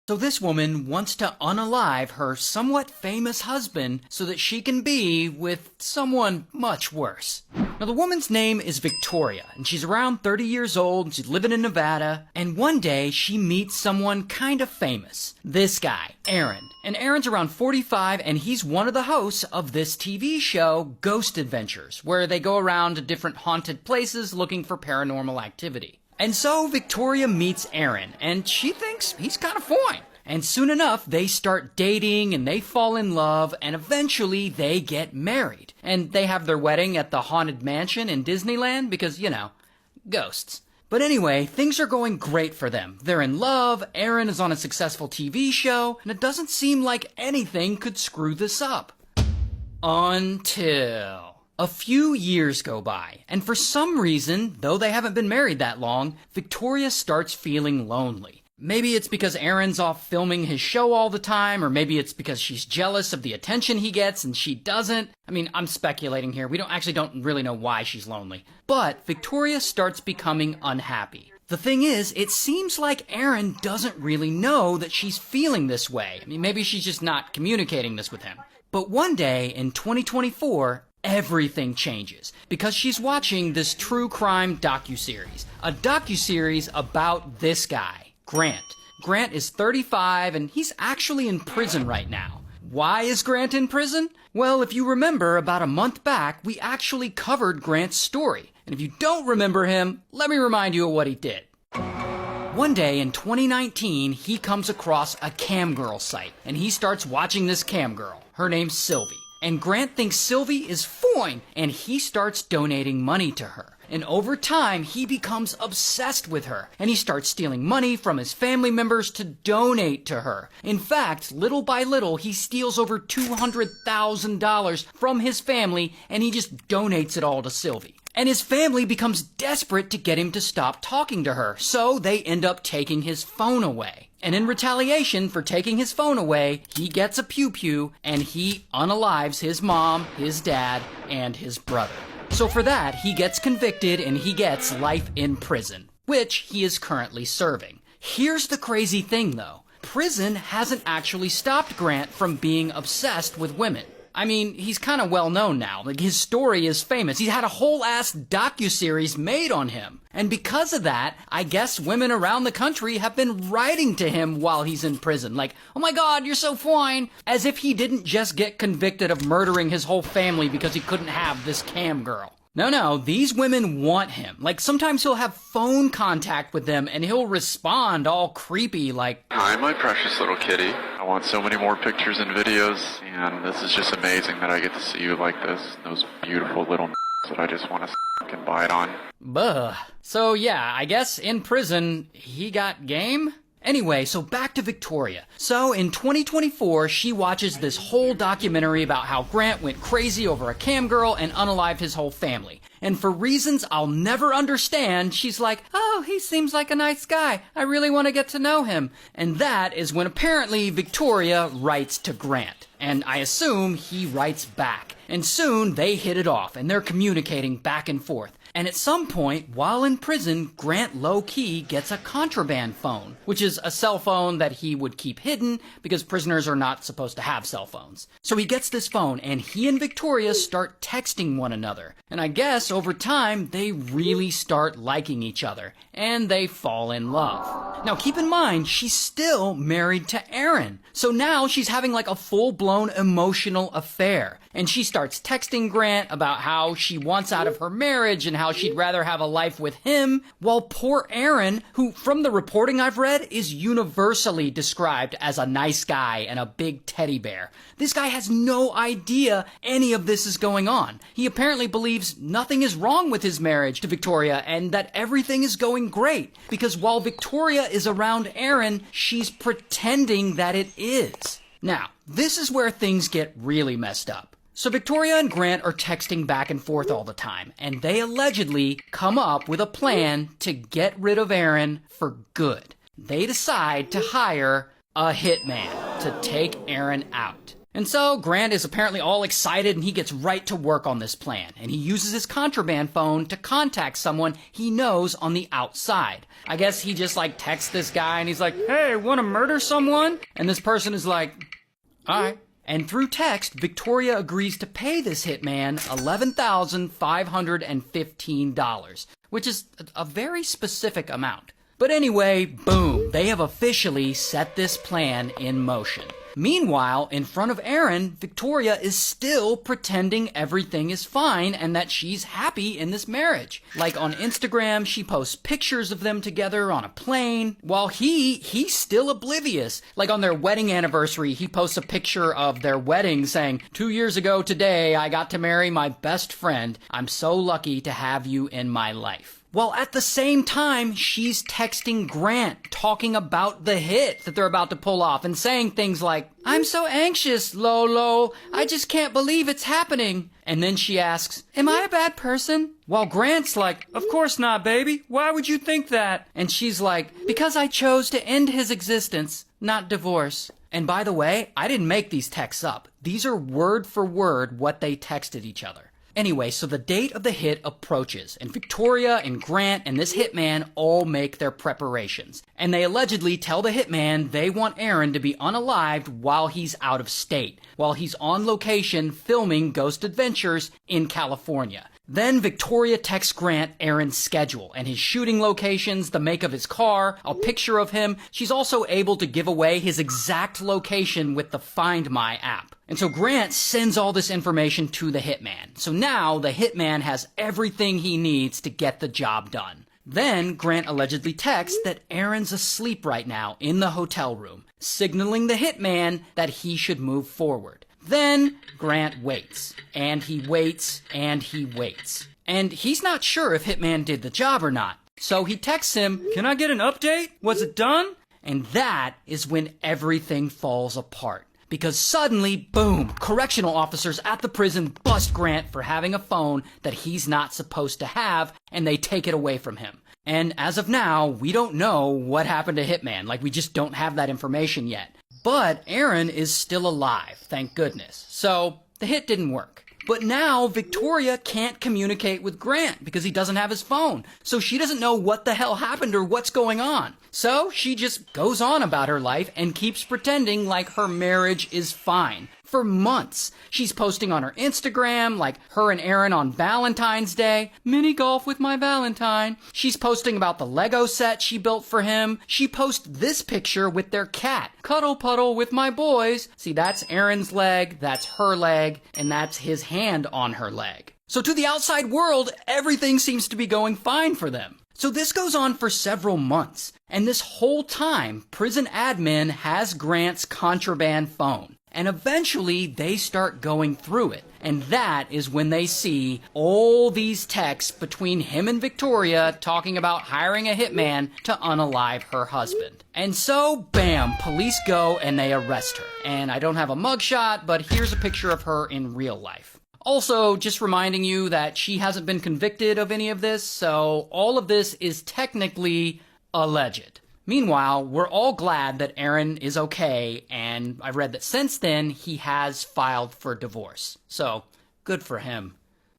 So this woman wants to unalive her somewhat famous husband so that she can be with someone much worse. Now the woman's name is Victoria, and she's around 30 years old, and she's living in Nevada, and one day she meets someone kind of famous. This guy, Aaron. And Aaron's around 45, and he's one of the hosts of this TV show, Ghost Adventures, where they go around to different haunted places looking for paranormal activity. And so Victoria meets Aaron, and she thinks he's kind of fine. And soon enough, they start dating, and they fall in love, and eventually they get married. And they have their wedding at the Haunted Mansion in Disneyland because, you know, ghosts. But anyway, things are going great for them. They're in love, Aaron is on a successful TV show, and it doesn't seem like anything could screw this up. Until a few years go by, and for some reason, though they haven't been married that long, Victoria starts feeling lonely. Maybe it's because Aaron's off filming his show all the time, or maybe it's because she's jealous of the attention he gets and she doesn't. I mean, I'm speculating here. We don't really know why she's lonely. But Victoria starts becoming unhappy. The thing is, it seems like Aaron doesn't really know that she's feeling this way. I mean, maybe she's just not communicating this with him. But one day in 2024, everything changes because she's watching this true crime docuseries. A docuseries about this guy, Grant. Grant is 35 and he's actually in prison right now. Why is Grant in prison? Well, if you remember, about a month back, we actually covered Grant's story. And if you don't remember him, let me remind you of what he did. One day in 2019, he comes across a cam girl site, and he starts watching this cam girl. Her name's Sylvie. And Grant thinks Sylvie is fine, and he starts donating money to her. And over time, he becomes obsessed with her, and he starts stealing money from his family members to donate to her. In fact, little by little, he steals over $200,000 from his family, and he just donates it all to Sylvie. And his family becomes desperate to get him to stop talking to her, so they end up taking his phone away. And in retaliation for taking his phone away, he gets a pew-pew, and he unalives his mom, his dad, and his brother. So for that, he gets convicted and he gets life in prison, which he is currently serving. Here's the crazy thing, though. Prison hasn't actually stopped Grant from being obsessed with women. I mean, he's kind of well known now. Like, his story is famous. He's had a whole ass docuseries made on him. And because of that, I guess women around the country have been writing to him while he's in prison. Like, oh my God, you're so fine. As if he didn't just get convicted of murdering his whole family because he couldn't have this cam girl. No, these women want him. Like, sometimes he'll have phone contact with them and he'll respond all creepy like, "Hi, my precious little kitty. I want so many more pictures and videos, and this is just amazing that I get to see you like this. Those beautiful little that I just want to fucking bite on." Buh. So yeah, I guess in prison, he got game? Anyway, so back to Victoria. So in 2024, she watches this whole documentary about how Grant went crazy over a cam girl and unalived his whole family. And for reasons I'll never understand, she's like, oh, he seems like a nice guy. I really want to get to know him. And that is when apparently Victoria writes to Grant. And I assume he writes back. And soon they hit it off and they're communicating back and forth. And at some point, while in prison, Grant low-key gets a contraband phone, which is a cell phone that he would keep hidden because prisoners are not supposed to have cell phones. So he gets this phone, and he and Victoria start texting one another. And I guess over time, they really start liking each other, and they fall in love. Now keep in mind, she's still married to Aaron. So now she's having like a full-blown emotional affair. And she starts texting Grant about how she wants out of her marriage and how she'd rather have a life with him, while poor Aaron, who from the reporting I've read is universally described as a nice guy and a big teddy bear. This guy has no idea any of this is going on. He apparently believes nothing is wrong with his marriage to Victoria and that everything is going great, because while Victoria is around Aaron, she's pretending that it is. Now, this is where things get really messed up. So Victoria and Grant are texting back and forth all the time, and they allegedly come up with a plan to get rid of Aaron for good. They decide to hire a hitman to take Aaron out. And so Grant is apparently all excited and he gets right to work on this plan. And he uses his contraband phone to contact someone he knows on the outside. I guess he just texts this guy and he's like, "Hey, want to murder someone?" And this person is like, "All right." And through text, Victoria agrees to pay this hitman $11,515, which is a very specific amount. But anyway, boom, they have officially set this plan in motion. Meanwhile, in front of Aaron, Victoria is still pretending everything is fine and that she's happy in this marriage. Like on Instagram, she posts pictures of them together on a plane, while he's still oblivious. Like on their wedding anniversary, he posts a picture of their wedding saying, "2 years ago today, I got to marry my best friend. I'm so lucky to have you in my life." While at the same time, she's texting Grant, talking about the hit that they're about to pull off and saying things like, "I'm so anxious, Lolo. I just can't believe it's happening." And then she asks, "Am I a bad person?" While Grant's like, "Of course not, baby. Why would you think that?" And she's like, "Because I chose to end his existence, not divorce." And by the way, I didn't make these texts up. These are word for word what they texted each other. Anyway, so the date of the hit approaches, and Victoria and Grant and this hitman all make their preparations. And they allegedly tell the hitman they want Aaron to be unalived while he's out of state, while he's on location filming Ghost Adventures in California. Then Victoria texts Grant Aaron's schedule and his shooting locations, the make of his car, a picture of him. She's also able to give away his exact location with the Find My app. And so Grant sends all this information to the hitman. So now the hitman has everything he needs to get the job done. Then Grant allegedly texts that Aaron's asleep right now in the hotel room, signaling the hitman that he should move forward. Then Grant waits, and he waits, and he waits. And he's not sure if Hitman did the job or not. So he texts him, "Can I get an update? Was it done?" And that is when everything falls apart. Because suddenly, boom, correctional officers at the prison bust Grant for having a phone that he's not supposed to have, and they take it away from him. And as of now, we don't know what happened to Hitman. We just don't have that information yet. But Aaron is still alive, thank goodness. So the hit didn't work. But now Victoria can't communicate with Grant because he doesn't have his phone. So she doesn't know what the hell happened or what's going on. So she just goes on about her life and keeps pretending like her marriage is fine. For months, she's posting on her Instagram, her and Aaron on Valentine's Day, "Mini golf with my Valentine." She's posting about the Lego set she built for him. She posts this picture with their cat, "Cuddle puddle with my boys." See, that's Aaron's leg, that's her leg, and that's his hand on her leg. So to the outside world, everything seems to be going fine for them. So this goes on for several months, and this whole time, prison admin has Grant's contraband phone. And eventually, they start going through it. And that is when they see all these texts between him and Victoria talking about hiring a hitman to unalive her husband. And so, bam, police go and they arrest her. And I don't have a mugshot, but here's a picture of her in real life. Also, just reminding you that she hasn't been convicted of any of this, so all of this is technically alleged. Meanwhile, we're all glad that Aaron is okay, and I've read that since then, he has filed for divorce. So, good for him.